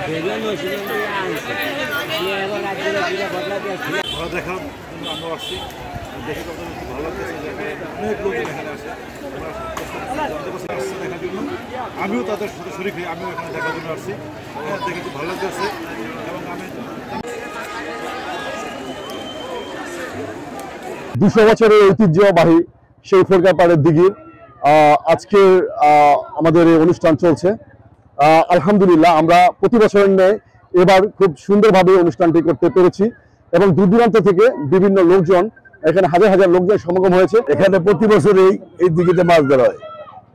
ভালো দেখার জন্য আমরা আসছি, দেখে কত ভালো লাগতেছে যে অনেক লোকজন এখানে আসে দেখার জন্য। আমিও তাদের সাথে শরীর হয়ে আমিও এখানে দেখার জন্য আসছি, দেখে খুব ভালো লাগতেছে। এবং আমি 200 বছরের ঐতিহ্যবাহী সেই ফোরকাপাড়ের দিঘির আজকে আমাদের এই অনুষ্ঠান চলছে। আলহামদুলিল্লাহ আমরা প্রতি বছরের ন্যায় এবার খুব সুন্দরভাবে অনুষ্ঠানটি করতে পেরেছি এবং দূর দূরান্ত থেকে বিভিন্ন লোকজন এখানে হাজার হাজার লোকজন সমাগম হয়েছে। এখানে প্রতি বছরই এই দিঘিতে মাছ ধরা হয়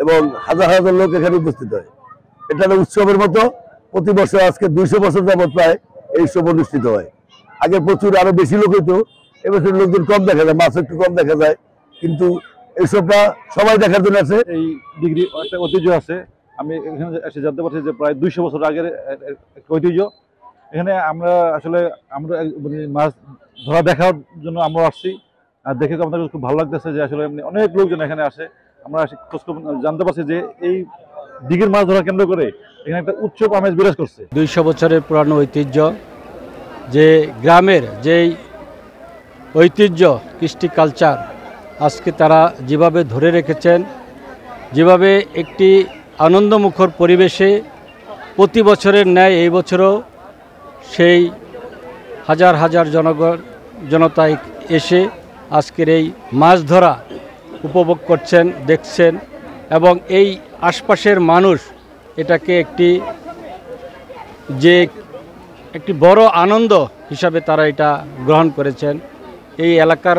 এবং হাজার হাজার লোক এখানে উপস্থিত হয়। এটা উৎসবের মতো প্রতি বছর আজকে 200 বছর যাবত প্রায় এই উৎসব অনুষ্ঠিত হয়। আগে প্রচুর আরো বেশি লোক হইতো, এবছর লোকজন কম দেখা যায়, মাছ একটু কম দেখা যায়, কিন্তু এইসবটা সবাই দেখার জন্য আছে। এই ডিগ্রি একটা ঐতিহ্য আছে, আমি এখানে এসে জানতে পারছি যে প্রায় 200 বছর আগের একটা ঐতিহ্য। এখানে আমরা আসলে মানে মাছ ধরা দেখার জন্য আমরা আসছি, আর দেখে তো আমাদের খুব ভালো লাগতেছে যে আসলে অনেক লোকজন এখানে আসে। আমরা জানতে পারছি যে এই দিঘির মাছ ধরা কেন্দ্র করে এখানে একটা উৎসব আমেজ বিরাজ করছে। 200 বছরের পুরানো ঐতিহ্য, যে গ্রামের যেই ঐতিহ্য কৃষ্টি কালচার আজকে তারা যেভাবে ধরে রেখেছেন, যেভাবে একটি আনন্দমুখর পরিবেশে প্রতি বছরের ন্যায় এই বছরও সেই হাজার হাজার জনতা এসে আজকের এই মাছ ধরা উপভোগ করছেন, দেখছেন এবং এই আশপাশের মানুষ এটাকে একটি বড় আনন্দ হিসাবে তারা এটা গ্রহণ করেছেন। এই এলাকার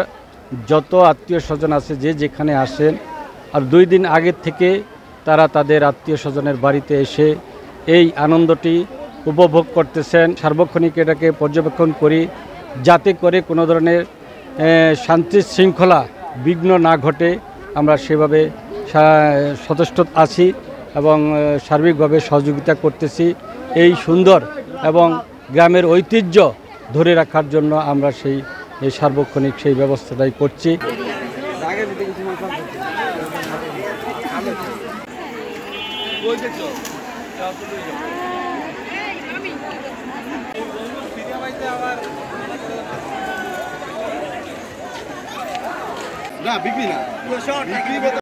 যত আত্মীয় স্বজন আছে যে যেখানে আসেন, আর 2 দিন আগের থেকে তারা তাদের আত্মীয় স্বজনের বাড়িতে এসে এই আনন্দটি উপভোগ করতেছেন। সার্বক্ষণিক এটাকে পর্যবেক্ষণ করি যাতে করে কোনো ধরনের শান্তি শৃঙ্খলা বিঘ্ন না ঘটে। আমরা সেভাবে সচেষ্ট আছি এবং সার্বিকভাবে সহযোগিতা করতেছি। এই সুন্দর এবং গ্রামের ঐতিহ্য ধরে রাখার জন্য আমরা এই সার্বক্ষণিক সেই ব্যবস্থাটাই করছি। না বিক্রি না।